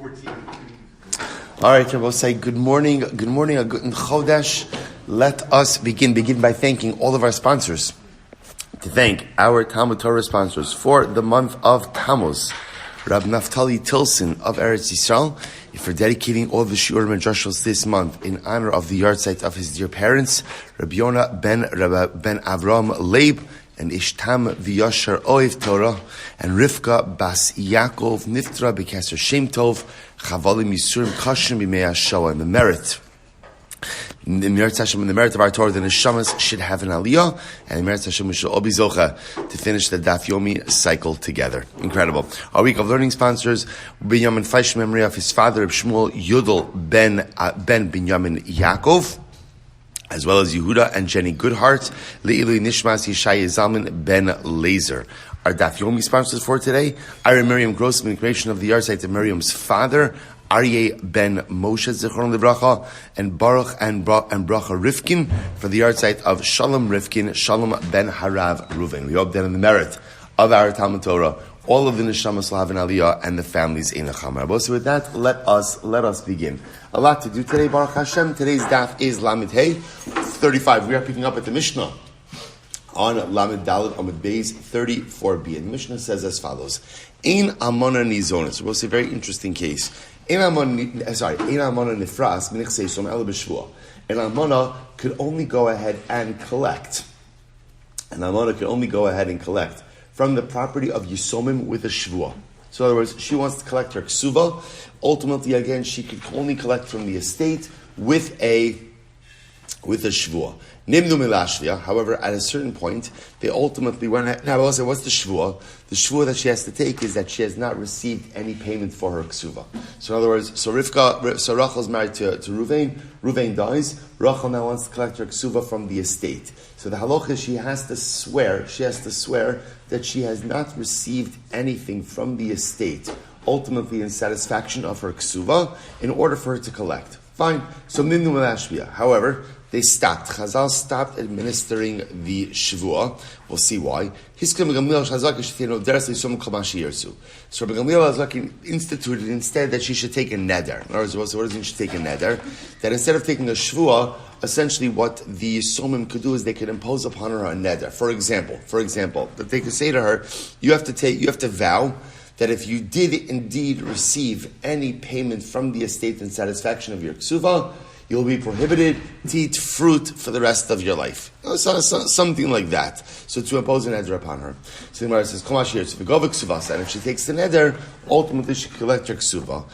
All right, we'll say good morning, a good chodesh. Let us begin by thanking all of our sponsors. To thank our TALMUD Torah sponsors for the month of Tammuz, Rabbi Naftali Tilson of Yisrael, for dedicating all the shiurim and drushos this month in honor of the yahrzeit of his dear parents, Rabbi Yona ben Avraham Leib, and Ishtam Viashar Ohev Torah, and Rivka bas Yaakov Niftra bekether Shem Tov, Chavalim Yisurim Kashim Biimei Hashoah. And the merit of our Torah, the neshamas should have an aliyah, and the merit Hashem, we should all be zocha to finish the Daf Yomi cycle together. Incredible. Our week of learning sponsors: Binyomin Fleischman, memory of his father, Rabbi Shmuel Yudel ben Binyomin Yaakov, as well as Yehuda Jennie Goodhart, Le'ilui Nishmas Yishaya Zalman ben Lazer. Our Daf Yomi sponsors for today: Ira Miriam Grossman, creation of the yahrzeit of Miriam's father, Aryeh ben Moshe Zichron Livracha, and Baruch and Bracha Rivkin for the yahrzeit of Shalom Rivkin, Shalom ben Harav Ruven. We hope that in the merit of our Talmud Torah, all of the neshamas will have an aliyah and the families in a chamar. So with that, let us begin. A lot to do today, Baruch Hashem. Today's daf is Lamed Hey 35. We are picking up at the Mishnah on Lamed Daled Amud Beis 34b. And the Mishnah says as follows: Ein amona nizonis. So we'll see a very interesting case. Ein amona nifras minichsei som el b'shvua. An amona could only go ahead and collect. An amona could only go ahead and collect from the property of Yisomim with a shvua. So in other words, she wants to collect her ksuva. Ultimately, again, she could only collect from the estate with a shvua. Nimnu milashvia. However, at a certain point, they ultimately went. Now, I will say, what's the shvua? The shvua that she has to take is that she has not received any payment for her ksuva. So in other words, so Rachel is married to Ruvain. Ruvain dies. Rachel now wants to collect her ksuva from the estate. So the halacha is she has to swear that she has not received anything from the estate, ultimately in satisfaction of her ksuva, in order for her to collect. Fine. So nimnu milashvia. However, they stopped. Chazal stopped administering the shvua. We'll see why. So Rabbi Gamliel instituted instead that she should take a neder. In other words, what does it mean she should take a neder? That instead of taking a shvua, essentially what the Yisomim could do is they could impose upon her a neder. For example, that they could say to her, you have to vow that if you did indeed receive any payment from the estate in satisfaction of your ksuva, you'll be prohibited to eat fruit for the rest of your life. Something like that. So to impose an neder upon her. So the Gemara says, and if she takes the neder, ultimately she collects her ksuva.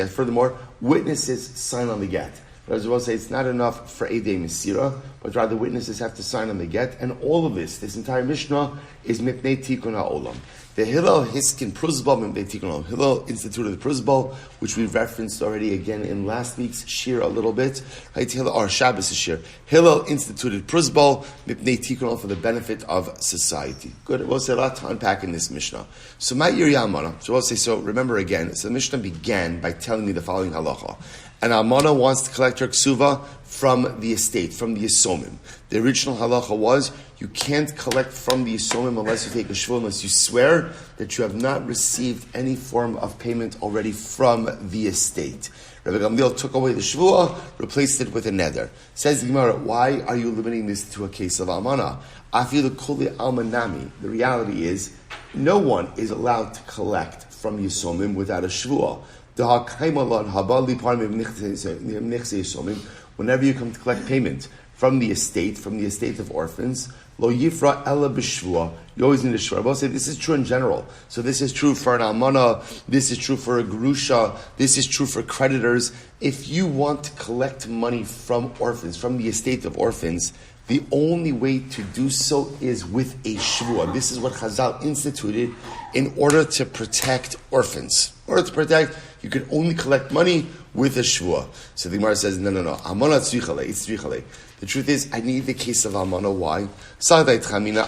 Furthermore, witnesses sign on the get. But as well say, it's not enough for Eidei Mesira, but rather witnesses have to sign on the get. And all of this entire Mishnah, is Mipnei Tikkun HaOlam. The Hillel Hiskin Pruzbal Mipnei Tikkun HaOlam. Hillel instituted the Pruzbal, which we referenced already again in last week's shir a little bit. Right? Hillel, or Shabbos shir. Hillel instituted Pruzbal Mipnei Tikkun HaOlam for the benefit of society. Good. We'll say a lot to unpack in this Mishnah. So Ma'ir Yamana. So we'll say, so remember again, so the Mishnah began by telling me the following halacha. An almana wants to collect her ksuva from the estate, from the Yisomim. The original halacha was, you can't collect from the Yisomim unless you take a shvua, unless you swear that you have not received any form of payment already from the estate. Rabbi Gamliel took away the shvua, replaced it with a neder. Says the Gemara, why are you limiting this to a case of almana? Afilu kuli almanami. The reality is, no one is allowed to collect from Yisomim without a shvua. Whenever you come to collect payment from the estate of orphans, lo yifra ella b'shvua. You always need a shvua. I will say this is true in general. So this is true for an almana. This is true for a gerusha. This is true for creditors. If you want to collect money from orphans, from the estate of orphans, the only way to do so is with a shvua. This is what Chazal instituted in order to protect orphans. In order to protect, you can only collect money with a shvua. So the Gemara says, no. Almana tzrichale, it's tzrichale. The truth is, I need the case of almana. Why?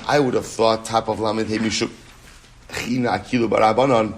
I would have thought, top of lamed he mishuk china akilu barabanan.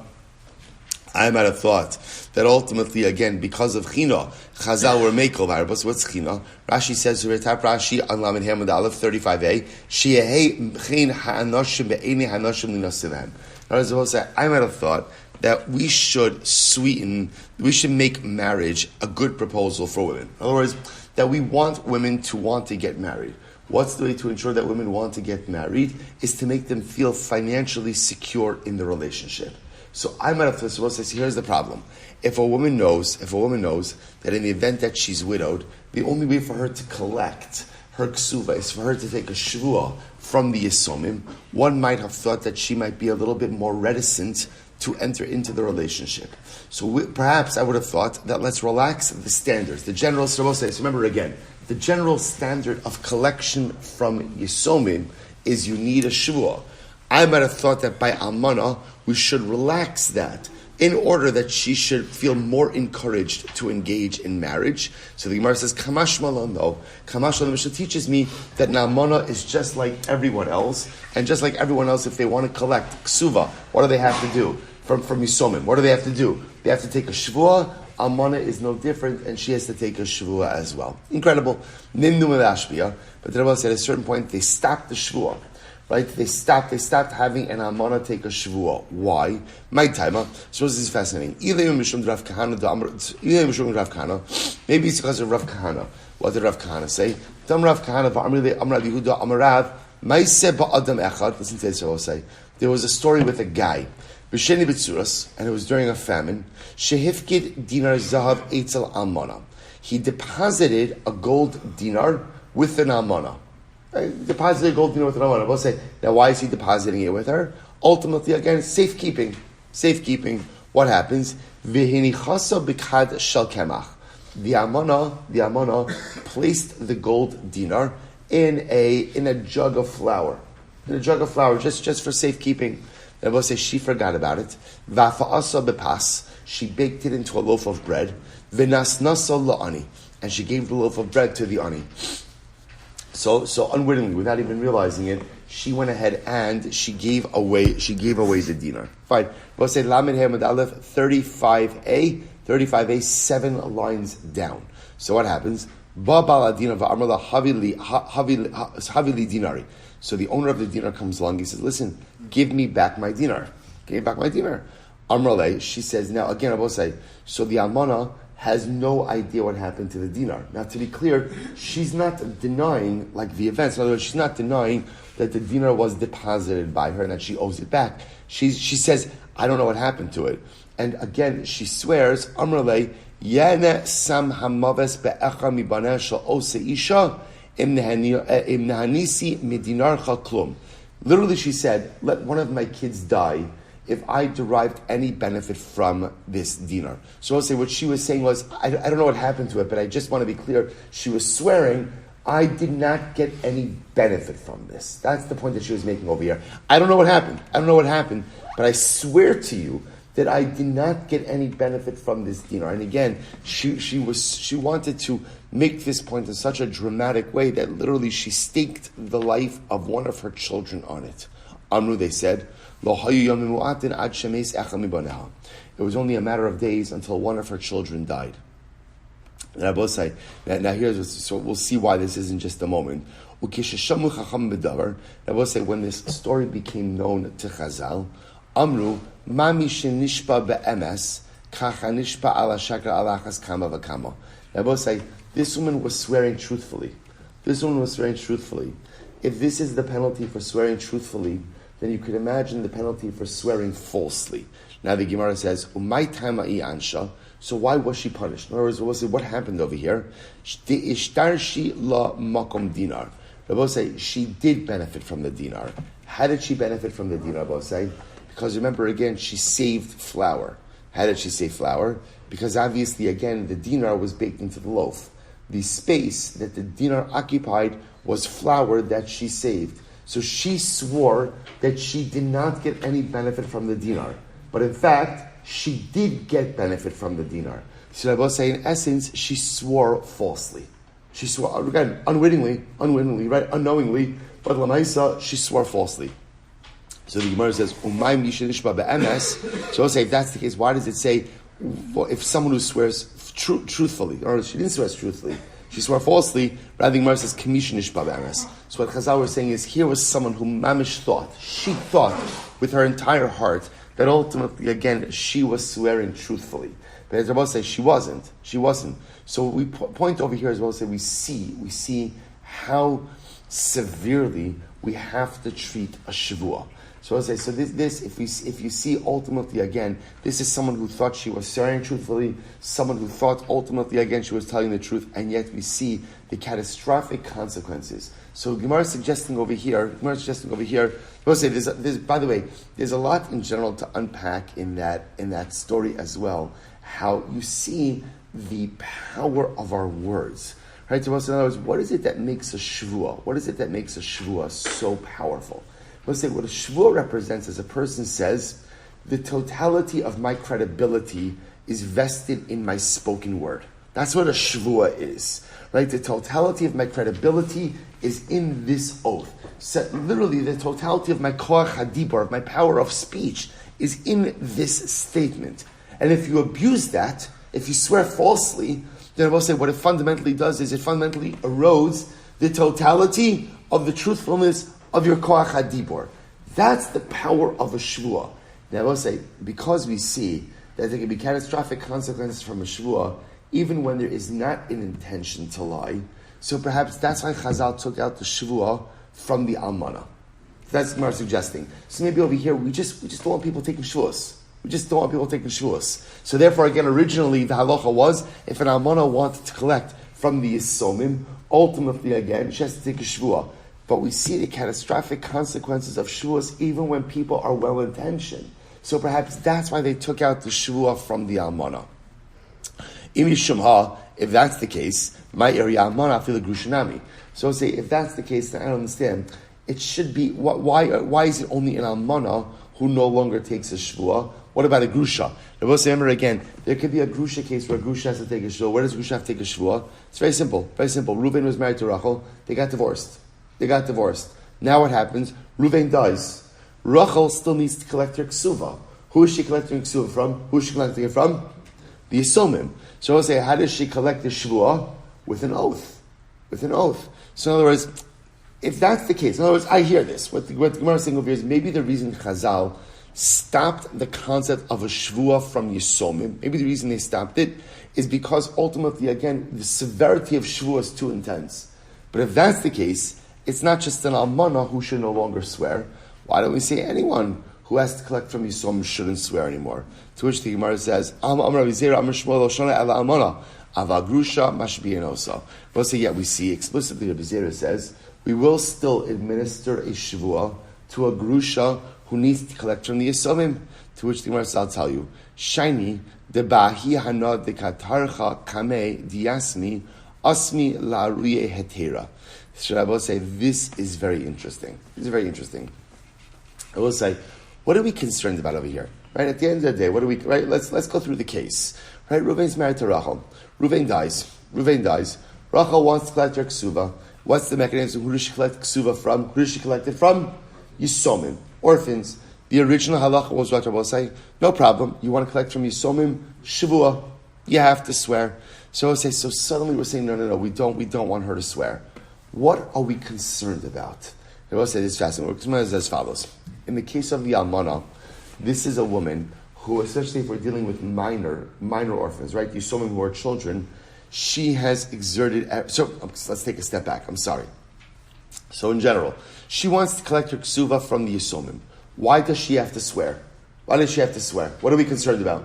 I might have thought that ultimately, again, because of china, Chazal were mekel varabos. What's china? Rashi says, "Tap Rashi on Lamed Hamad Aleph 35a. She'ehei chen ha'anoshim be'eni ha'anoshim linasilhem." I might have thought that we should make marriage a good proposal for women. In other words, that we want women to want to get married. What's the way to ensure that women want to get married? Is to make them feel financially secure in the relationship. So I might have thought, here's the problem. If a woman knows that in the event that she's widowed, the only way for her to collect her ksuva is for her to take a shvuah from the yisomim, one might have thought that she might be a little bit more reticent to enter into the relationship. So perhaps I would have thought that let's relax the standards. The general, so remember again, the general standard of collection from yisomim is you need a shvuah. I might have thought that by almana we should relax that in order that she should feel more encouraged to engage in marriage. So the Gemara says, Kamash Malon, though. Kamash Malon, Mishnah teaches me that Na'amana is just like everyone else, and just like everyone else, if they want to collect ksuva, what do they have to do? From Yisomim, what do they have to do? They have to take a shvuah. Almana is no different, and she has to take a shvuah as well. Incredible. Nimnu Melashbiyah. But the Rebbe said at a certain point, they stopped the shvuah. Right? They stopped having an almana take a shvuah. Why? My timer. So this is fascinating. Maybe it's because of Rav Kahana. What did Rav Kahana say? Listen to this, I will say. There was a story with a guy, and it was during a famine. Shehifkid dinar zahav etzel almana. He deposited a gold dinar with an almana. Deposited gold dinar with an almana. We'll say, now why is he depositing it with her? Ultimately, again, safekeeping. Safekeeping. What happens? V'hinichasa b'kad shel kemach. The almana placed the gold dinar in a jug of flour. In a jug of flour, just for safekeeping. And we'll say she forgot about it. V'afa'asa b'pas. She baked it into a loaf of bread. V'nasnasa la'ani. And she gave the loaf of bread to the ani. So unwittingly, without even realizing it, she went ahead and she gave away the dinar. Fine. We'll say Lamed Hamad Aleph 35a, 7 lines down. So what happens? Ba baladina va'amrla havili dinari. So the owner of the dinar comes along. He says, "Listen, give me back my dinar. Give me back my dinar." Amrale, she says. Now again, I will say. So the almana has no idea what happened to the dinar. Now, to be clear, she's not denying like the events. In other words, she's not denying that the dinar was deposited by her and that she owes it back. She says, "I don't know what happened to it." And again, she swears, Amrale, Yana sam hamaves be'echa mibaneh shel ose isha im nehanisi midinarcha klum. Literally, she said, "Let one of my kids die if I derived any benefit from this dinar." So I'll say what she was saying was, I don't know what happened to it, but I just want to be clear. She was swearing, I did not get any benefit from this. That's the point that she was making over here. I don't know what happened, but I swear to you that I did not get any benefit from this dinar. And again, she wanted to make this point in such a dramatic way that literally she staked the life of one of her children on it. Amru, they said, it was only a matter of days until one of her children died. And I both say, now so we'll see why this isn't just a moment. I both say, when this story became known to Chazal, Amru, Mami shenishpa be'emes, kacha nishpa ala shakar alachas kama v'kama. I both say, this woman was swearing truthfully. If this is the penalty for swearing truthfully, then you could imagine the penalty for swearing falsely. Now the Gemara says, Umay tama'i ansha. So why was she punished? In other words, we'll say, what happened over here? Ishtarshi la makom dinar. Rabbi say she did benefit from the dinar. How did she benefit from the dinar? Rabbi say, because remember again, she saved flour. How did she save flour? Because obviously again, the dinar was baked into the loaf. The space that the dinar occupied was flour that she saved. So she swore that she did not get any benefit from the dinar. But in fact, she did get benefit from the dinar. So I will say, in essence, she swore falsely. She swore, again, unwittingly, right? Unknowingly, but Lamaisa, she swore falsely. So the Gemara says, Umay mishenishba be'emes. So I'll say, if that's the case, why does it say, if someone who swears truthfully, or she didn't swear truthfully, She swore falsely. Rather, the Gemara says, Kamishin Ishba B'Emes. So what Chazal were saying is, here was someone who mamish thought, she thought with her entire heart, that ultimately, again, she was swearing truthfully. But as Rabbi says, she wasn't. She wasn't. So we point over here as well, say we see how severely we have to treat a shavua. So I say, so this, if you see ultimately again, this is someone who thought she was swearing truthfully, someone who thought ultimately again she was telling the truth, and yet we see the catastrophic consequences. So Gemara is suggesting over here, we'll say there's by the way, there's a lot in general to unpack in that story as well. How you see the power of our words. Right? So in other words, what is it that makes a shvua? What is it that makes a shvua so powerful? Let's say what a shvua represents is a person says, the totality of my credibility is vested in my spoken word. That's what a shvua is. Right? The totality of my credibility is in this oath. So literally, the totality of my koach hadibor, of my power of speech, is in this statement. And if you abuse that, if you swear falsely, then I will say what it fundamentally does is it fundamentally erodes the totality of the truthfulness of your koach hadibor. That's the power of a shvua. Now I will say, because we see that there can be catastrophic consequences from a shvua, even when there is not an intention to lie, so perhaps that's why Chazal took out the shvua from the almana. That's what I'm suggesting. So maybe over here, we just don't want people taking shvuas. We just don't want people taking shvuas. So therefore, again, originally the halacha was, if an almana wanted to collect from the yisomim, ultimately, again, she has to take a shvua. But we see the catastrophic consequences of shvuas even when people are well-intentioned. So perhaps that's why they took out the shvua from the almana. If that's the case, my area almana feel grushanami. So say, if that's the case, then I don't understand. It should be, why is it only an almana who no longer takes a shvua? What about a grusha? Now, remember again, there could be a grusha case where a grusha has to take a shvua. Where does grusha have to take a shvua? It's very simple. Very simple. Reuven was married to Rachel. They got divorced. Now what happens? Reuven dies. Rachel still needs to collect her ksuva. Who is she collecting ksuva from? Who is she collecting it from? The yisomim. So I'll say, how does she collect the shvua? With an oath. So in other words, if that's the case, in other words, I hear this. What the Gemara is saying over here is maybe the reason Chazal stopped the concept of a shvua from Yisomim, maybe the reason they stopped it is because ultimately, again, the severity of shvua is too intense. But if that's the case, it's not just an almana who should no longer swear. Why don't we say anyone who has to collect from Yisomim shouldn't swear anymore? To which the Gemara says, we'll say, yeah, we see explicitly Rabbi Zera says, we will still administer a shvua to a grusha who needs to collect from the Yisomim. To which the Gemara says, I'll tell you, Shiny debahi hanad dekatarcha kame diasmi asmi laruye hetera. So I will say, this is very interesting. I will say, what are we concerned about over here? Right, at the end of the day, what do we? Right, let's go through the case. Right, Reuven's married to Rachel. Reuven dies. Rachel wants to collect her ksuva. What's the mechanism? Who does she collect ksuva from? Who does she collect it from? Yisomim, orphans. The original halacha was what I will say. No problem. You want to collect from Yisomim, shavua. You have to swear. So I say. So suddenly we're saying no. We don't want her to swear. What are we concerned about? I will say this fascinating. We're concerned as follows. In the case of the almana, this is a woman who, especially if we're dealing with minor orphans, right? Yisomim who are children, she has exerted. So let's take a step back. I'm sorry. So in general, she wants to collect her ksuva from the Yisomim. Why does she have to swear? What are we concerned about?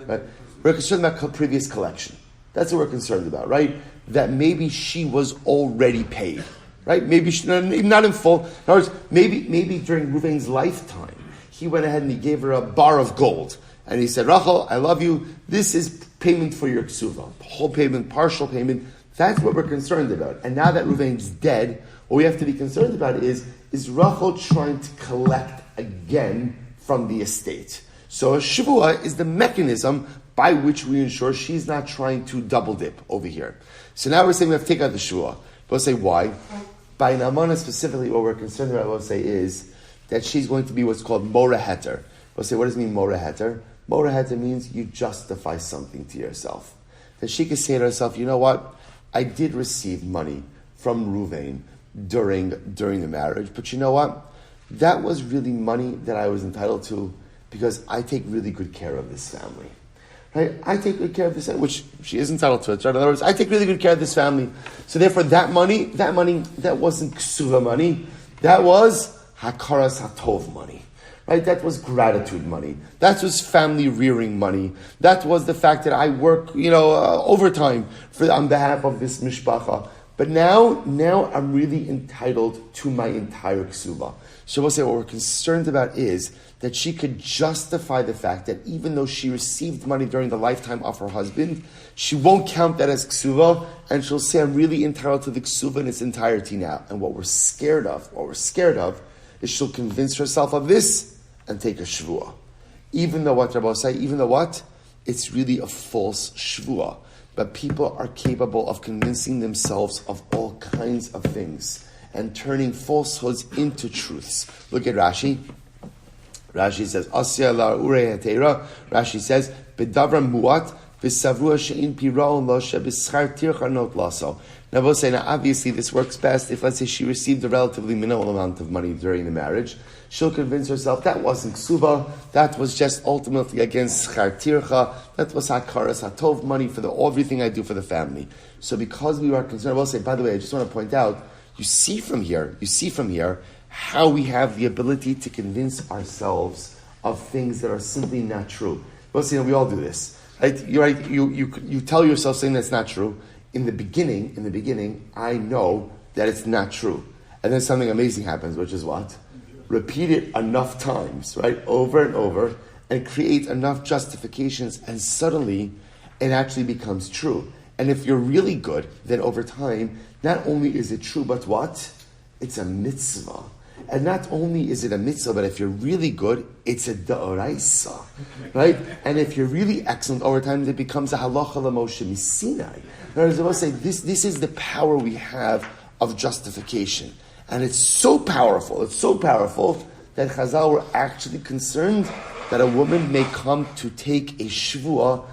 Right? We're concerned about previous collection. That's what we're concerned about, right? That maybe she was already paid, right? Maybe not in full. In other words, maybe during Reuven's lifetime, he went ahead and he gave her a bar of gold. And he said, Rachel, I love you. This is payment for your ksuva. Whole payment, partial payment. That's what we're concerned about. And now that Reuven's dead, what we have to be concerned about is Rachel trying to collect again from the estate. So a shvua is the mechanism by which we ensure she's not trying to double dip over here. So now we're saying we have to take out the shvua. We'll say why. By an almana specifically, what we're concerned about, we'll say, is that she's going to be what's called mora heter. We'll say, what does it mean, mora heter? Mora heter means you justify something to yourself. That she can say to herself, you know what? I did receive money from Ruvain during the marriage, but you know what? That was really money that I was entitled to because I take really good care of this family. Right? I take good care of this, which she is entitled to it. Right? In other words, I take really good care of this family. So therefore, that money, that wasn't ksuva money. That was hakaras hatov money. Right? That was gratitude money. That was family rearing money. That was the fact that I work, overtime on behalf of this mishpacha. But now I'm really entitled to my entire ksuva. So we'll say what we're concerned about is that she could justify the fact that even though she received money during the lifetime of her husband, she won't count that as ksuva, and she'll say, I'm really entitled to the ksuva in its entirety now. And what we're scared of is she'll convince herself of this and take a shvuah. Even though what? It's really a false shvuah. But people are capable of convincing themselves of all kinds of things and turning falsehoods into truths. Look at Rashi. Rashi says, Asya la urei hatera. Rashi says, Bedavra muat v'savua she'in piraon lo she'b'schar tircha not laso. Now we'll say, obviously this works best if, let's say, she received a relatively minimal amount of money during the marriage. She'll convince herself that wasn't ksuba, that was just ultimately against schar tircha, that was hakaras hatov money for everything I do for the family. So because we are concerned, I will say, by the way, I just want to point out, you see from here how we have the ability to convince ourselves of things that are simply not true. Well, see, we all do this. Right? You're right. You tell yourself something that's not true. In the beginning, I know that it's not true. And then something amazing happens, which is what? Repeat it enough times, right? Over and over, and create enough justifications, and suddenly it actually becomes true. And if you're really good, then over time, not only is it true, but what? It's a mitzvah. And not only is it a mitzvah, but if you're really good, it's a da'oraisa, right? And if you're really excellent, over time it becomes a halacha l'moshe misinai. In other words, I will say this is the power we have of justification, and it's so powerful that Chazal were actually concerned that a woman may come to take a shvuah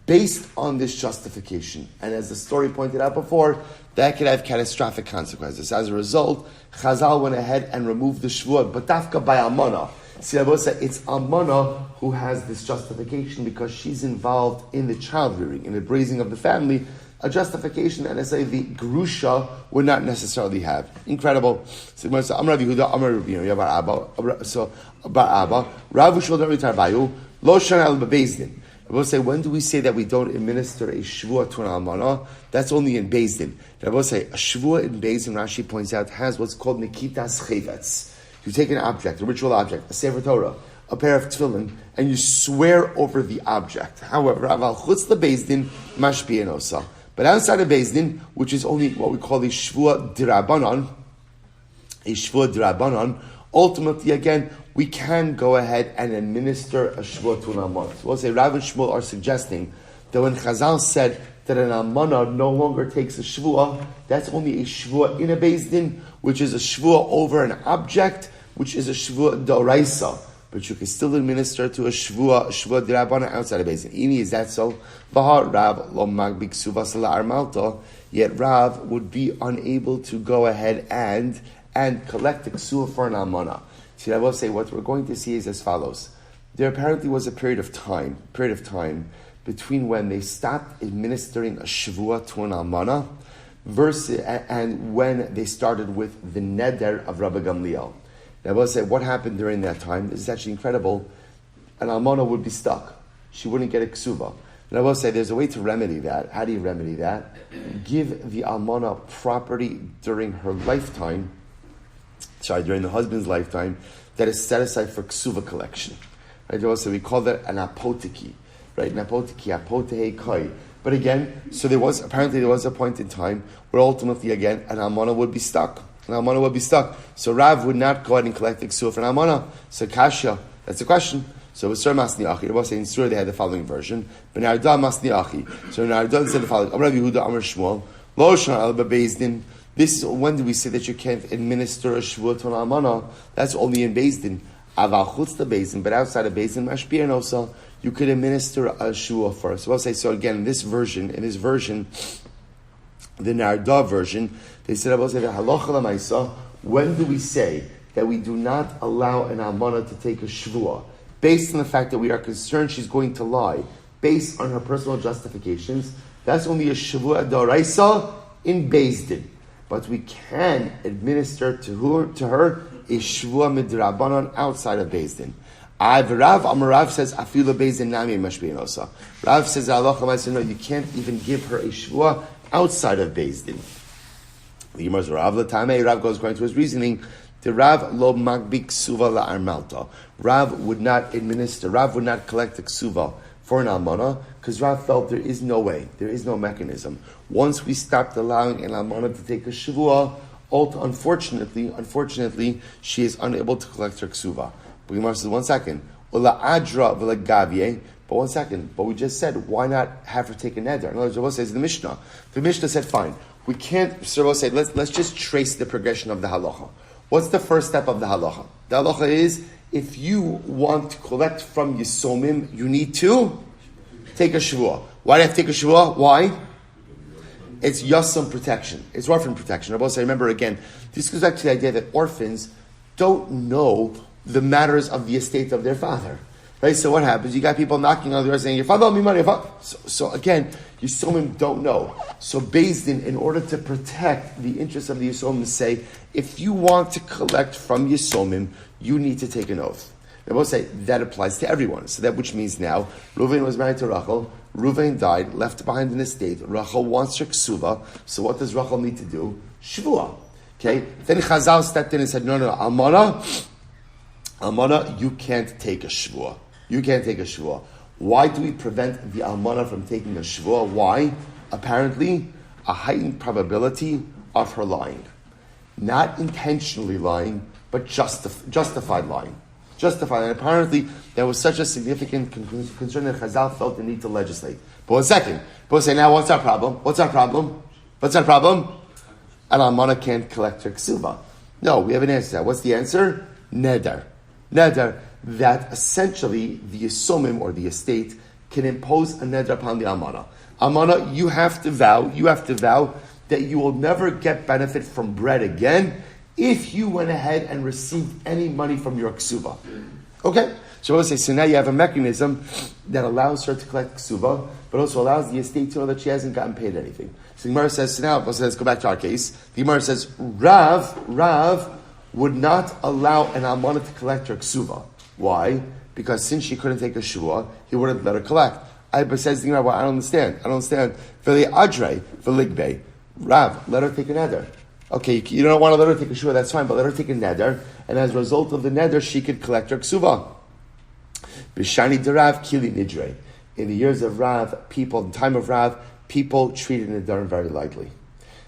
based on this justification. And as the story pointed out before, that could have catastrophic consequences. As a result, Chazal went ahead and removed the shvuah, but dafka by Almana. See, I will say it's Almana who has this justification because she's involved in the child rearing, in the raising of the family, a justification that, let's say, the Grusha would not necessarily have. Incredible. So, Amar Yehuda, Amar Rabbi, so, Bar Abba, Ravu Shul Ritar Bayu, Lo Shana Al Bebezdin. We'll say, when do we say that we don't administer a shvuah to an almanah? That's only in Beis Din. I will say, a shvuah in Beis Din, Rashi points out, has what's called nikitas chevetz. You take an object, a ritual object, a sefer Torah, a pair of tefillin, and you swear over the object. However, aval chutz the Beis Din mashpia nosa. But outside of Beis Din, which is only what we call a shvuah dirabanan, ultimately, again, we can go ahead and administer a shvuah to an almanah. So we'll say Rav and Shmuel are suggesting that when Chazal said that an almanah no longer takes a shvuah, that's only a shvuah in a Beis Din, which is a shvuah over an object, which is a shvuah d'oraisa. But you can still administer to a shvuah d'rabbanah outside of Beis Din. Ini, is that so? V'ha Rav lo magbik suva sala armalto. Yet Rav would be unable to go ahead and collect the ksuva for an almanah. See, I will say what we're going to see is as follows. There apparently was a period of time between when they stopped administering a shvuah to an almanah and when they started with the neder of Rabbi Gamliel. Now I will say what happened during that time. This is actually incredible. An almanah would be stuck. She wouldn't get a ksuva. And I will say there's a way to remedy that. How do you remedy that? Give the almanah property during her lifetime, during the husband's lifetime, that is set aside for ksuva collection. Right? So we call that an apoteki. Right? An apoteki, apotehei kai. But again, so there was a point in time where ultimately, again, an almanah would be stuck. So Rav would not go ahead and collect the ksuva for an almanah. So kasha, that's the question. So Basar Masni Achi. Rabbi saying in Surah they had the following version. But Narda Masni Achi. So Narda said the following. Amar Yehuda Amar Shmuel. Lo Shana Al Beis Din. This is when do we say that you can't administer a shvuah to an almanah? That's only in Beis Din. Aval chutz the Beis Din, but outside of Beis Din, mashpia nosa, you could administer a shvuah first. So I'll say, so again, in this version, the Narda version, they said, when do we say that we do not allow an almana to take a shvuah, based on the fact that we are concerned she's going to lie, based on her personal justifications? That's only a shvuah d'oraisa in Beis Din. But we can administer to her a shvuah midrabanan outside of Beis Din. Rav says, Afila Beis Din nami mashbi'inosa. Rav says, no, you can't even give her a shvuah outside of Beis Din. The Gemara says, Rav Latame, Rav goes according to his reasoning, the Rav lo magbik ksuva la'armalta. Rav would not collect the ksuva for an almana, because Rav felt there is no way, there is no mechanism. Once we stopped allowing an almana to take a shvuah, unfortunately, she is unable to collect her ksuva. But Gemara says, 1 second, but 1 second, but we just said, why not have her take a neder? In other words, Rabbi says the Mishnah said, fine, we can't, Rabbi said, let's just trace the progression of the halacha. What's the first step of the halacha? The halacha is, if you want to collect from Yisomim, you need to take a shvuah. Why do you have to take a shvuah? Why? It's yasam protection. It's orphan protection. Rabbi said, remember again, this goes back to the idea that orphans don't know the matters of the estate of their father. Right? So what happens? You got people knocking on the door saying, your father owed me money. So again, Yisomim don't know. So Beis Din, in order to protect the interests of the Yisomim, say, if you want to collect from Yisomim, you need to take an oath. They both say that applies to everyone. So that which means now, Reuven was married to Rachel, Reuven died, left behind an estate, Rachel wants her ksuva, so what does Rachel need to do? Shvuah. Okay? Then Chazal stepped in and said, no, Almana, you can't take a shvuah. You can't take a shvuah. Why do we prevent the almana from taking a shvuah? Why? Apparently, a heightened probability of her lying. Not intentionally lying, but justified lying. Justified. And apparently, there was such a significant concern that Chazal felt the need to legislate. But 1 second. But say, now what's our problem? What's our problem? An almana can't collect her ksuba. No, we have an answer to that. What's the answer? Neder, that essentially the Yisomim or the estate can impose a neder upon the almana. Almana, you have to vow that you will never get benefit from bread again if you went ahead and received any money from your ksuba. Okay? So I will say, so now you have a mechanism that allows her to collect ksuba, but also allows the estate to know that she hasn't gotten paid anything. So the Gemara says, so now let's go back to our case. The Gemara says, Rav would not allow an almana to collect her ksuba. Why? Because since she couldn't take a shvuah, he wouldn't let her collect. But says the Gemara, well, I don't understand. V'li adrei, v'ligbei. Rav, let her take a neder. Okay, you don't want to let her take a shvuah, that's fine, but let her take a neder, and as a result of the neder, she could collect her ksuba. B'shani derav kili nidrei. In the years of Rav, in the time of Rav, people treated nedarim very lightly.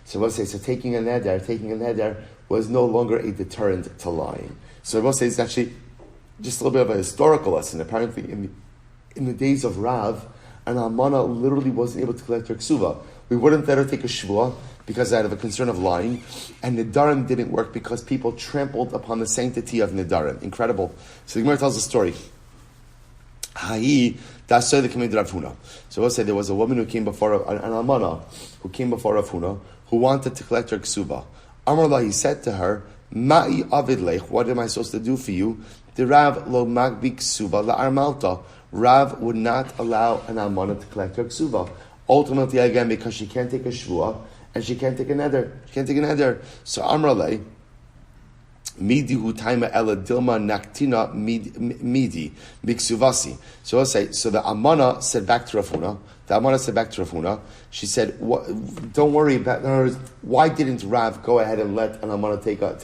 So we'll say, taking a neder was no longer a deterrent to lying. So we'll say it's actually just a little bit of a historical lesson. Apparently, in the days of Rav, an almana literally wasn't able to collect her ksuva. We wouldn't let her take a shvuah because out of a concern of lying, and nedarim didn't work because people trampled upon the sanctity of nedarim. Incredible. So the Gemara tells a story. So we'll say there was a woman who came before an almana who came before Rav Huna who wanted to collect her ksuba. Amar, he said to her, Ma'i avid lech, what am I supposed to do for you? The Rav lo magbi ksuba la'armalta. Rav would not allow an almana to collect her ksuba. Ultimately, again, because she can't take a shvuah and she can't take a neder. So Amrale, midi hu taima ela dilma naktina midi miksuvasi. So I'll say, so the almana said back to Rav Huna. She said, don't worry about. In other words, why didn't Rav go ahead and let an almana take a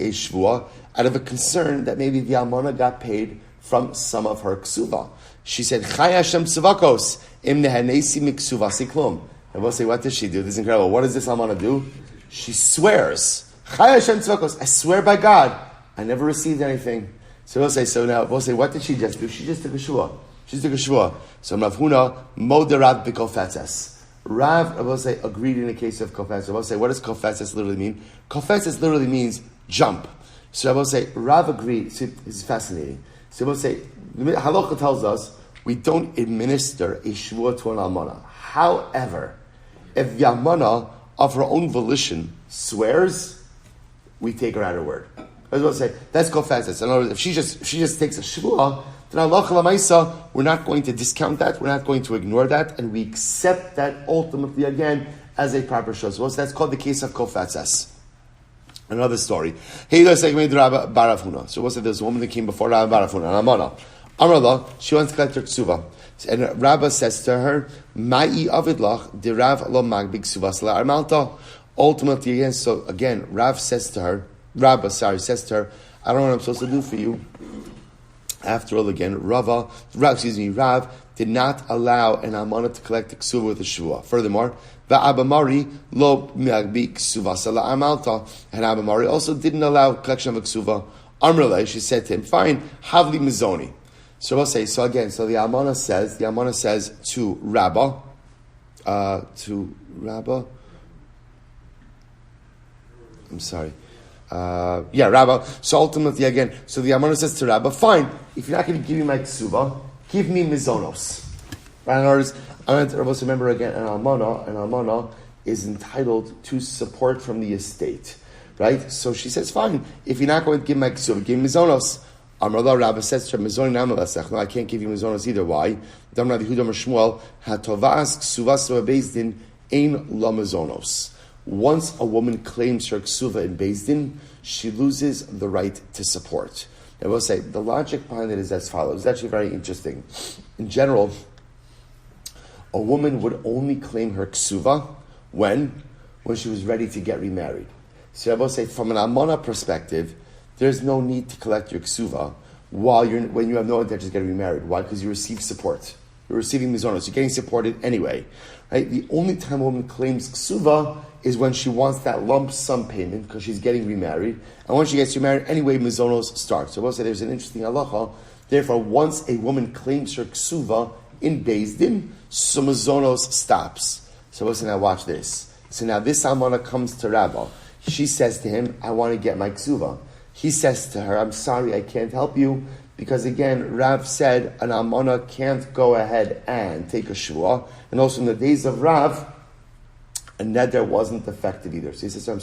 shvuah out of a concern that maybe the almana got paid from some of her ksuva? She said, Chai Hashem tzavakos im nehanesi miksuvasi klum. And we'll say, what does she do? This is incredible. What does this almana do? She swears, Chai Hashem tzavakos, I swear by God, I never received anything. So we'll say, what did she just do? She just took a shvuah. So Rav Huna, moderat b'kofetzes. Rav, I will say, agreed in the case of kofetzes. I will say, what does kofetzes literally mean? Kofetzes literally means jump. So I will say, Rav agreed. See, this is fascinating. So I will say, Halacha tells us we don't administer a shvuah to an almana. However, if the almana of her own volition swears, we take her at her word. I was about to say, that's called fazes. In other words, if she just takes a shvuah, then Allah Lamaisa, we're not going to discount that, we're not going to ignore that, and we accept that ultimately again as a proper shvuah. So that's called the case of kofatzes. Another story. So what's it? There's a woman that came before Rabbi Barafuna, an Amana. Amrullah, she wants to collect her ksuva. And Rabbi says to her, Ma'i avidlach, de Rav lo magbig ksuvas la armalta. Ultimately, again, so again, Rabbi says to her, I don't know what I'm supposed to do for you. After all, again, Rav did not allow an Amana to collect the ksuva with a shua. Furthermore, Va'abamari lo miagbi ksuvas la armalta. And Abamari also didn't allow collection of a ksuva. Amrullah, she said to him, fine, havli mizoni. So we'll say, so the Almana says to Rabba, I'm sorry. Rabba. So ultimately, again, so the Almana says to Rabba, fine, if you're not going to give me my ksuva, give me mizonos. Right? In other words, I want to remember again, an Almana is entitled to support from the estate. Right? So she says, fine, if you're not going to give my ksuva, give me mizonos. Amrullah Rabbi says to her, no, I can't give you mizonos either. Why? Rabbi Shmuel hatovas ksuvas beis din ein la mizonos. Once a woman claims her ksuva in beis din, she loses the right to support. I will say the logic behind it is as follows. It's actually very interesting. In general, a woman would only claim her ksuva when she was ready to get remarried. So I will say, from an almana perspective, there's no need to collect your ksuva when you have no intention of getting remarried. Why? Because you receive support. You're receiving mizonos. You're getting supported anyway. Right? The only time a woman claims ksuva is when she wants that lump sum payment because she's getting remarried. And when she gets remarried, anyway, mizonos start. So I will say there's an interesting halacha. Therefore, once a woman claims her ksuva in beis din, so mizonos stops. So I will say, now watch this. So now this almana comes to Rabba. She says to him, I want to get my ksuva. He says to her, I'm sorry, I can't help you, because again, Rav said an almana can't go ahead and take a shua, and also in the days of Rav, a neder wasn't effective either. So he says, I'm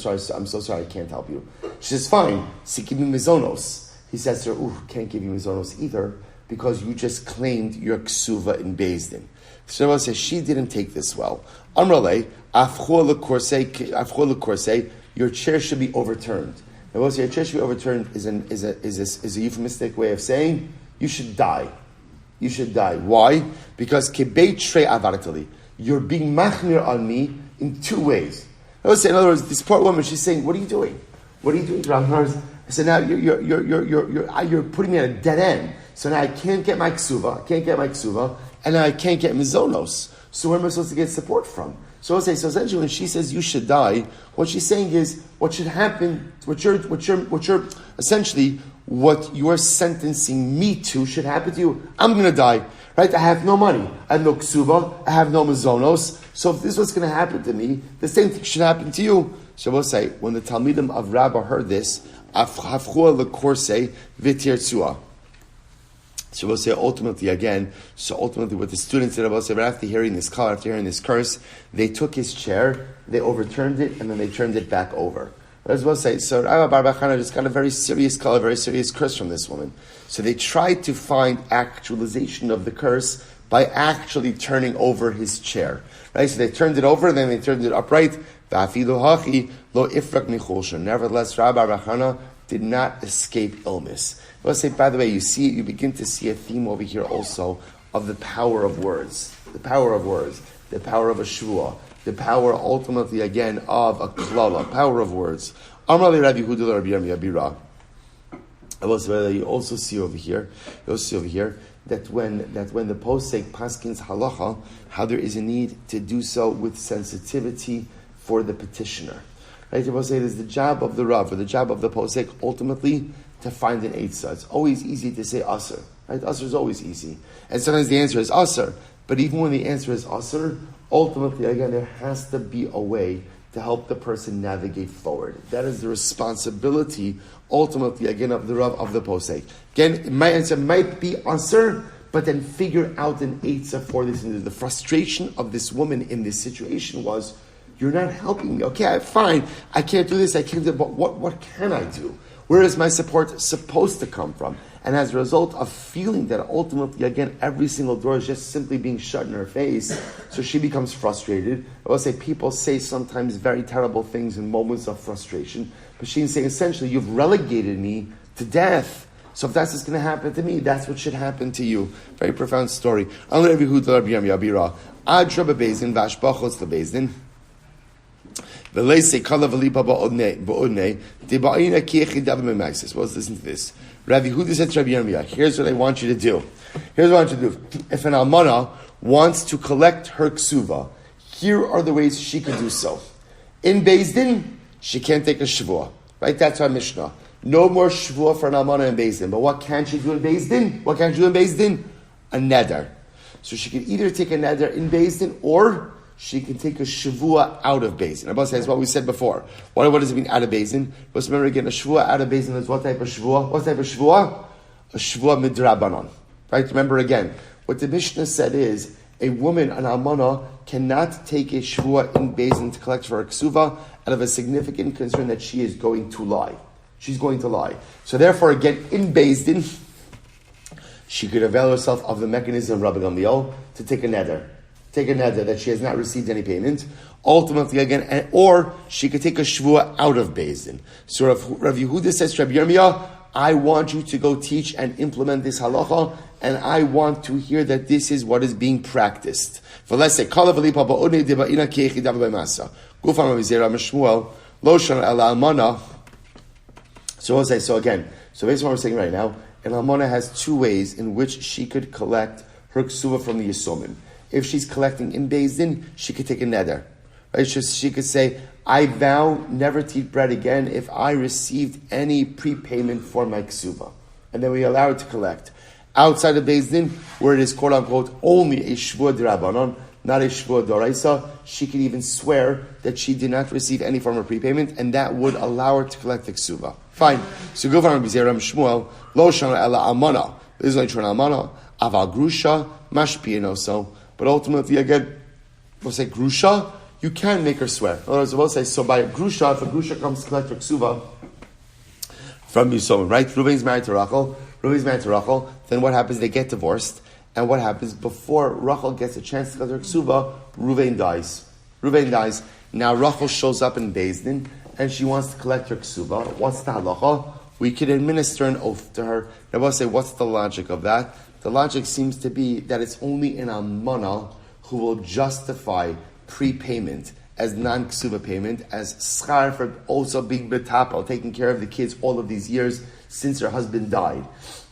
so sorry, I can't help you. She says, fine, so give me mizonos. He says to her, can't give you mizonos either, because you just claimed your ksuva in beis din. So Rav says, she didn't take this well. Amrale, afchua lekorsei, your chair should be overturned. And we'll say your chair should be overturned is a euphemistic way of saying you should die. You should die. Why? Because kebeit shrei avaratali. You're being machmir on me in two ways. I would say, in other words, this poor woman, she's saying, "What are you doing? What are you doing, Ram?" I said, "Now you're putting me at a dead end. So now I can't get my ksuva, and now I can't get mizonos. So where am I supposed to get support from?" So I'll say, so essentially when she says you should die, what she's saying is what should happen, what you're sentencing me to should happen to you. I'm going to die, right? I have no money. I have no ksuva. I have no mizonos. So if this is what's going to happen to me, the same thing should happen to you. So we'll say, when the Talmidim of Rabbah heard this, afchua lekorsei v'tirtzua. So we'll say ultimately what the students did, we'll say, right after hearing this call, after hearing this curse, they took his chair, they overturned it, and then they turned it back over. As we'll say, so Rabbi Barbachana just got a very serious call, a very serious curse from this woman. So they tried to find actualization of the curse by actually turning over his chair. Right? So they turned it over, and then they turned it upright. Nevertheless, Rabbi Barbachana did not escape illness. Let's say, by the way, you begin to see a theme over here also of the power of words. The power of words. The power of a shua. The power, ultimately, again, of a klala. Power of words. Amrali Rabbi Yudel Rabbi Yabira. You also see over here that when the posek paskins halacha, how there is a need to do so with sensitivity for the petitioner. Right? I will say it is the job of the Rav, or the job of the posek, ultimately, to find an eitzah. It's always easy to say asr. Right? Asr is always easy. And sometimes the answer is asr. But even when the answer is asr, ultimately, again, there has to be a way to help the person navigate forward. That is the responsibility, ultimately, again, of the Rav, of the posek. Again, my answer might be asr, but then figure out an eitzah for this. And the frustration of this woman in this situation was, you're not helping me. Okay, fine, I can't do this, I can't do it, but what can I do? Where is my support supposed to come from? And as a result of feeling that ultimately, again, every single door is just simply being shut in her face, so she becomes frustrated. I will say people say sometimes very terrible things in moments of frustration, but she's saying essentially, you've relegated me to death. So if that's what's going to happen to me, that's what should happen to you. Very profound story. Well, listen to this. Rabbi Yehuda said to Rabbi Yirmiyah, here's what I want you to do. Here's what I want you to do. If an almana wants to collect her ksuva, here are the ways she can do so. In Beis Din, she can't take a shvuah. Right? That's our Mishnah. No more shvuah for an almana in Beis Din. But what can she do in Beis Din? What can she do in Beis Din? A neder. So she can either take a neder in Beis Din or she can take a shavua out of Beis Din. Abba says what we said before. What does it mean out of Beis Din? Let's remember again, a shavua out of Beis Din is what type of shavua? What type of shavua? A shavua midrabanan. Right? Remember again, what the Mishnah said is, a woman, an almana, cannot take a shavua in Beis Din to collect for her ksuva out of a significant concern that she is going to lie. She's going to lie. So therefore, again, in Beis Din, she could avail herself of the mechanism of Rabbi Gamliel to take a neder. Take a neder that she has not received any payment. Ultimately, again, or she could take a shvuah out of Beis Din. So Rav Yehuda says to Rabbi Yirmiyah, I want you to go teach and implement this halacha, and I want to hear that this is what is being practiced. For let's say, so we'll say, so based on what we're saying right now, an almana has two ways in which she could collect her ksuva from the yisomim. If she's collecting in Beis Din, she could take a neder. Right? She could say, I vow never to eat bread again if I received any prepayment for my ksuva. And then we allow her to collect. Outside of Beis Din, where it is quote unquote only a shvuah d'Rabbanan, not a shvuah d'oraisa, she can even swear that she did not receive any form of prepayment, and that would allow her to collect the ksuva. Fine. So go for Rabbi Shmuel, lo shana ela almana. This is only true an almana. Aval grusha mashpienoso. But ultimately, again, we'll say grusha, you can make her swear. In other words, we'll say, so by grusha, if a grusha comes to collect her ksuva from Yisomim, right? Reuven's married to Rachel. Then what happens? They get divorced. And what happens? Before Rachel gets a chance to collect her ksuva, Reuven dies. Now Rachel shows up in Beis Din, and she wants to collect her ksuva. What's the halacha? We could administer an oath to her. Now we'll say, what's the logic of that? The logic seems to be that it's only an almana who will justify prepayment as non-ksuva payment, as schar for also being betapel, taking care of the kids all of these years since her husband died.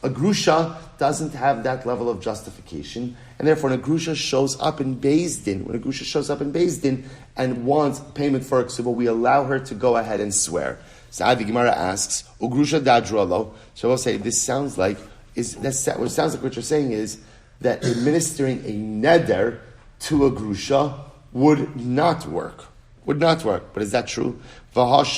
A grusha doesn't have that level of justification, and therefore when a grusha shows up in Beis Din, and wants payment for a ksuva, we allow her to go ahead and swear. So the Gemara asks, "Ugrusha dadrolo." So we'll say this sounds like what you're saying is that administering a neder to a grusha would not work. But is that true? But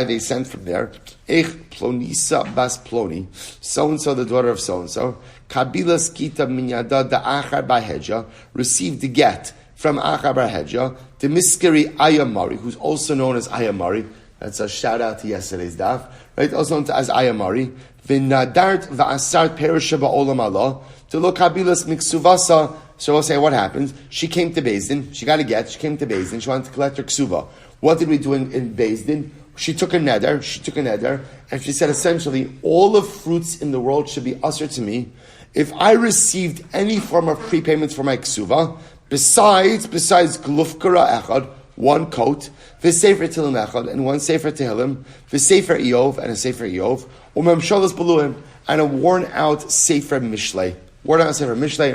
they sent from there, plonisa bas ploni, so-and-so, the daughter of so-and-so, kabilas kita minyada da achar bahedja, received the get from achar bahedja, the miskeri ayamari, who's also known as ayamari. That's a shout out to yesterday's daf, right? Also known as ayamari. V'nadart v'asart perisha ba'olam Allah, to lo kabilas miksuvasa. So we'll say what happens. She came to Beis Din. She got a get. She came to Beis Din. She wanted to collect her ksuva. What did we do in Beis Din? She took a neder, and she said essentially, all the fruits in the world should be usher to me if I received any form of prepayment for my ksuva, besides glufkara echad, one coat, v'sefer tehillim echad, and one sefer tehillim, v'sefer Eov, and a sefer Eov, u'memshalas beluim, and a worn out sefer mishlei. I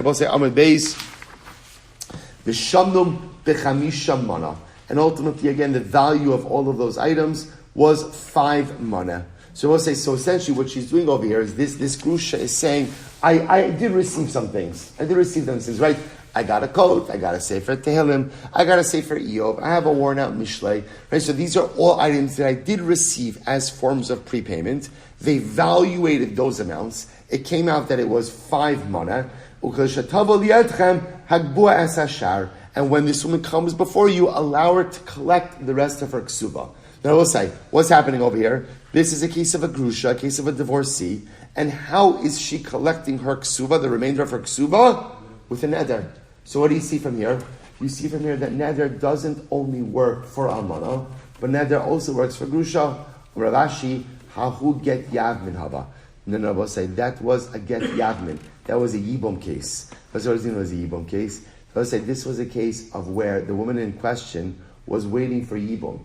will say Amud Beis, v'shamnum b'chamisha mana. And ultimately, again, the value of all of those items was 5 mana. So we'll say, so essentially what she's doing over here is this grusha is saying, I did receive some things. Right? I got a coat, I got a Sefer Tehillim, I got a Sefer Eov, I have a worn out Mishlei. Right? So these are all items that I did receive as forms of prepayment. They evaluated those amounts. It came out that it was 5 mana. And when this woman comes before you, allow her to collect the rest of her ksuba. Now I will say, what's happening over here? This is a case of a grusha, a case of a divorcee. And how is she collecting her ksuba, the remainder of her ksuba? With a neder. So what do you see from here? You see from here that neder doesn't only work for almana, but neder also works for grusha. Ravashi, hahu get yavmin hava. No, I will say, that was a get yavmin. That was a yibum case. That's what it was, a yibum case. I will say, this was a case of where the woman in question was waiting for yibum.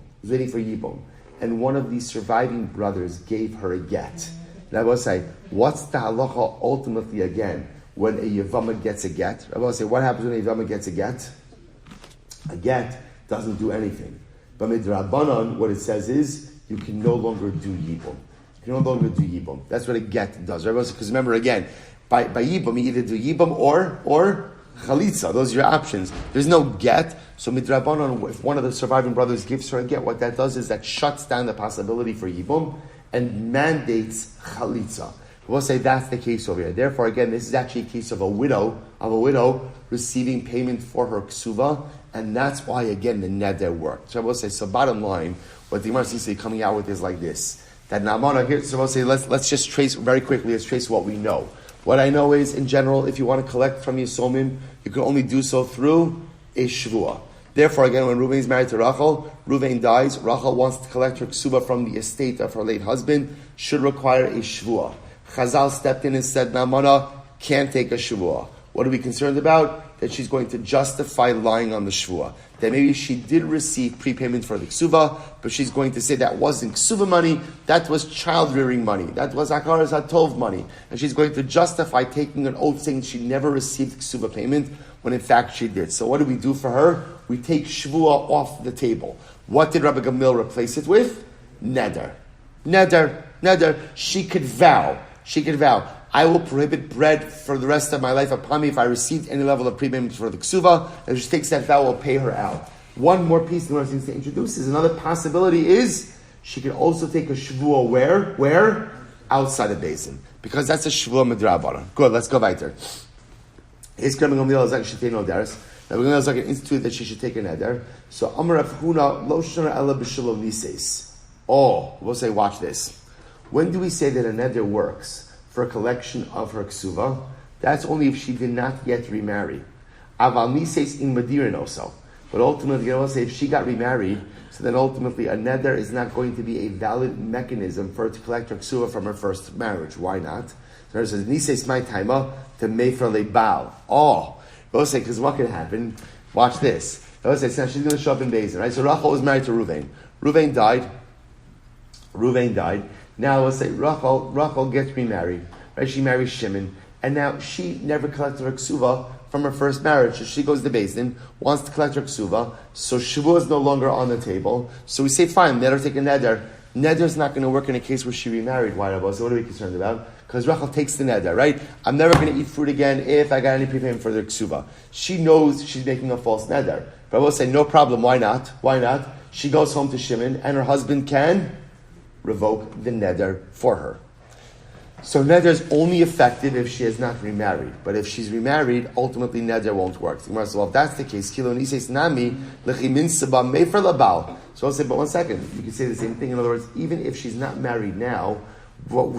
And one of these surviving brothers gave her a get. And I will say, what's the halacha ultimately again when a yavama gets a get? I will say, what happens when a yavama gets a get? A get doesn't do anything. But midrabanan, what it says is, you can no longer do yibum. That's what a get does. Because remember again, by yibum, you either do yibum or chalitza. Those are your options. There's no get. So midrabanan, if one of the surviving brothers gives her a get, what that does is that shuts down the possibility for yibum and mandates chalitza. We'll say that's the case over here. Therefore, again, this is actually a case of a widow receiving payment for her ksuva, and that's why, again, the neder worked. So I will say, so bottom line, what the Gemara seems to be coming out with is like this. That Na'amana here, so I will say, let's just trace very quickly, let's trace what we know. What I know is, in general, if you want to collect from Yisomim, you can only do so through a shvua. Therefore, again, when Reuven is married to Rachel, Reuven dies, Rachel wants to collect her ksuba from the estate of her late husband, should require a shvua. Chazal stepped in and said, Na'amana can't take a shvua. What are we concerned about? That she's going to justify lying on the shvua. That maybe she did receive prepayment for the ksuva, but she's going to say that wasn't ksuva money, that was child-rearing money, that was akaras hatov money. And she's going to justify taking an oath saying she never received ksuva payment, when in fact she did. So what do we do for her? We take shvua off the table. What did Rabbi Gamil replace it with? Neder. She could vow, I will prohibit bread for the rest of my life upon me if I received any level of prepayment for the ksuva. And if she takes that vow, will pay her out. One more piece the Gemara seems to introduce is another possibility is she can also take a shvua where? Outside of basin. Because that's a shvua midrabana. Good, let's go weiter. His Rabbi Gamliel is like she take no dares. Rabbi Gamliel is like an institute that she should take a neder. So Amar Rav Huna lo shana ela b'shalom nises. Oh, we'll say, watch this. When do we say that a neder works for a collection of her ksuva? That's only if she did not yet remarry. Aval nises in madirin also. But ultimately, I will say, if she got remarried, so then ultimately a neder is not going to be a valid mechanism for her to collect her ksuva from her first marriage. Why not? So it says, nises my taima to mefer lebal. Oh, I will say, because what could happen? Watch this. I will say, now she's going to show up in Beis, right? So Rachel was married to Reuven. Reuven died. Now let's say Rachel gets remarried, right? She marries Shimon, and now she never collected her ksuva from her first marriage. So she goes to Beis, wants to collect her ksuva, so Shavua is no longer on the table. So we say, fine, let her take a neder. Neder is not going to work in a case where she remarried. Why, Rabbi? So what are we concerned about? Because Rachel takes the neder, right? I'm never going to eat fruit again if I got any prepayment for the ksuva. She knows she's making a false neder. But I will say, no problem. Why not? She goes home to Shimon, and her husband can revoke the neder for her. So neder is only effective if she has not remarried. But if she's remarried, ultimately neder won't work. So if that's the case, kilo nises nami lechimin saba mefer labal. So I'll say, but one second, you can say the same thing. In other words, even if she's not married now,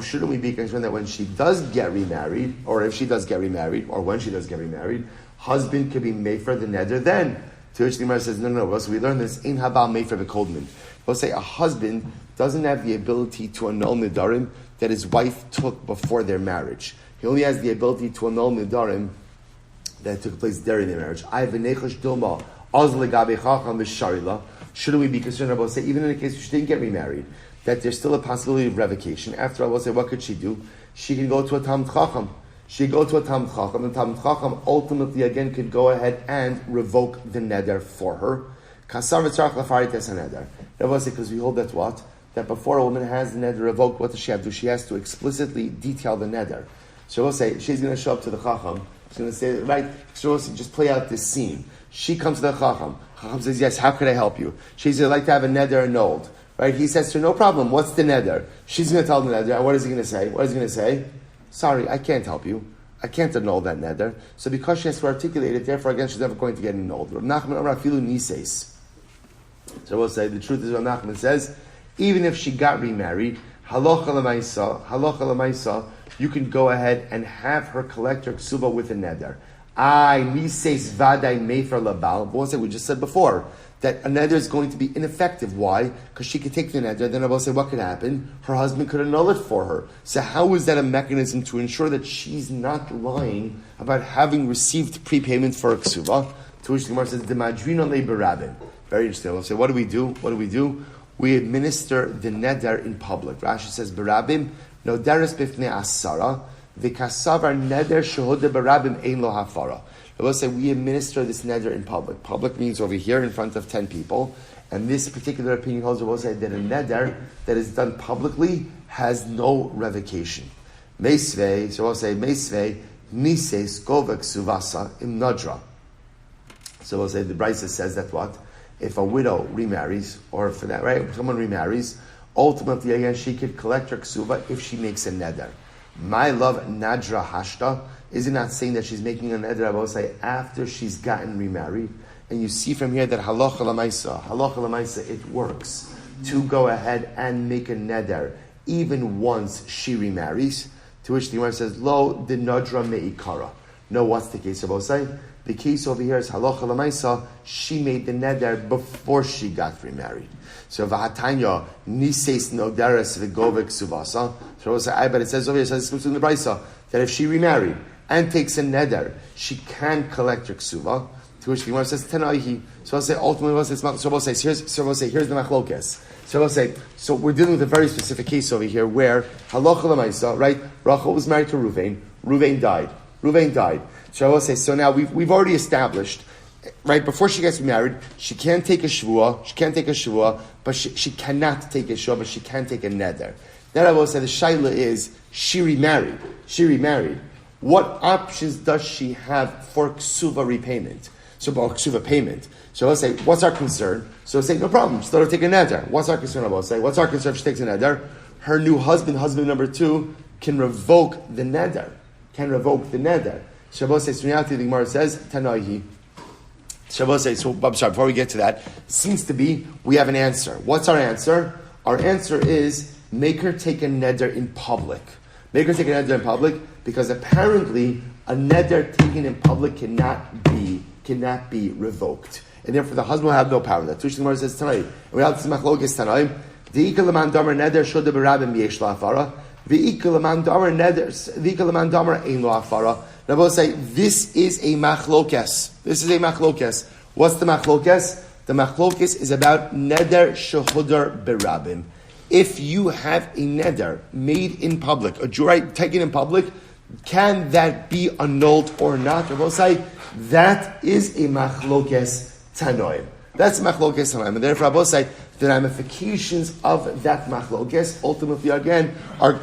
shouldn't we be concerned that when she does get remarried, or if she does get remarried, or when she does get remarried, husband could be mefer the neder then? To which the Gemara says, no. So we learn this in habal mefer bekoldman. We'll say a husband doesn't have the ability to annul nidarim that his wife took before their marriage. He only has the ability to annul nidarim that took place during their marriage. Shouldn't we be concerned about, say, even in a case where she didn't get remarried, that there's still a possibility of revocation? After all, we'll say, what could she do? She can go to a Talmud Chacham. And Talmud Chacham ultimately again could go ahead and revoke the neder for her. Because we hold that what? That before a woman has the neder revoked, what does she have to do? She has to explicitly detail the neder. So we'll say, she's going to show up to the Chacham, She's going to say, right, just play out this scene. She comes to the Chacham. Chacham says, yes, how could I help you? She says, I'd like to have a neder annulled. Right? He says to her, no problem, what's the neder? She's going to tell the neder, and what is he going to say? What is he going to say? Sorry, I can't help you. I can't annul that neder. So because she has to articulate it, therefore, again, she's never going to get annulled. Rav Nachman Amar Afilu Nises. So we'll say, the truth is, Rav Nachman says, even if she got remarried, halacha l'maisa, you can go ahead and have her collect her ksuba with a neder. Nises vaday mefer labal. But we'll say, we just said before, that a neder is going to be ineffective. Why? Because she could take the neder, then I will say, what could happen? Her husband could annul it for her. So how is that a mechanism to ensure that she's not lying about having received prepayment for a ksuva? To which the Gemara says, "Demadrina le'berabim." Very interesting. We'll say, what do we do? We administer the neder in public. Rashi says, "Berabim noderes bifnei asara v'kasavar neder shehoda berabim ein lo hafara." I will say we administer this neder in public. Public means over here in front of 10 people. And this particular opinion holds, I will say that a neder that is done publicly has no revocation. Meisvei, so I will say, Meisvei, Nises, Govek, Suvasa, Im Nadra. So I will say the Brisa says that what? If a widow remarries, or for that, right, if someone remarries, ultimately again she could collect her ksuva if she makes a neder. My love, Nadra Hashta, is it not saying that she's making a neder, I will say, after she's gotten remarried? And you see from here that halacha l'maisa, it works to go ahead and make a neder even once she remarries. To which the Gemara says, Lo de nadra me'ikara. No, what's the case? I will say, the case over here is halacha l'maisa, she made the neder before she got remarried. So v'hatanya nises noderes v'govek suvasa. So I will say, but it says over here, it says in the Brisa, that if she remarried and takes a neder, she can collect her ksuva. To which the Gemara says, Tanaihi. So I'll say, ultimately, here's the machlokes. So I'll say, so we're dealing with a very specific case over here where, halacha l'maisa, right? Rachel was married to Ruvain. Ruvain died. So I will say, so now we've already established, right, before she gets married, she can't take a shvuah, but she cannot take a shvuah, but she can take a neder. Then I will say, the shaila is, she remarried. What options does she have for ksuva repayment? So, ksuva payment. So I'll say, what's our concern? So I'll say, no problem, just let her take a neder. What's our concern? I will say, what's our concern if she takes a neder? Her new husband number 2, can revoke the neder. So I will say, so reality, the Gemara says, Tanaihi. So I will say, so I'm sorry, before we get to that, it seems to be, we have an answer. What's our answer? Our answer is, make her take a neder in public. Because apparently a neder taken in public cannot be revoked, and therefore the husband will have no power. That Tush Gemara says tonight. We have this machlokes tonight. The ikal man damer neder shoda berabim yesh la'afara. The ikal man damer ein la'afara. Now we'll say this is a machlokes. What's the machlokes? The machlokes is about neder shehudar berabim. If you have a neder made in public, a jurite taken in public, can that be annulled or not? I will say that is a machlokes tanoim. That's machlokes tanoim. And therefore I will say the ramifications of that machlokes ultimately again are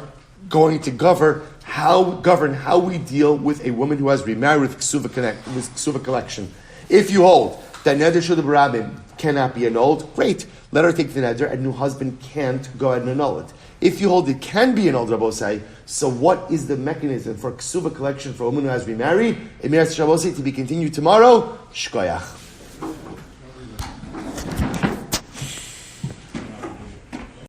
going to govern how we deal with a woman who has remarried with ksuva collection. If you hold that neder shoda berabim cannot be annulled, great. Let her take the neder, and new husband can't go ahead and annul it. If you hold it can be annulled, Rabbi say, so what is the mechanism for ksuva collection for a woman who has remarried? It may to be continued tomorrow. Shkoyach.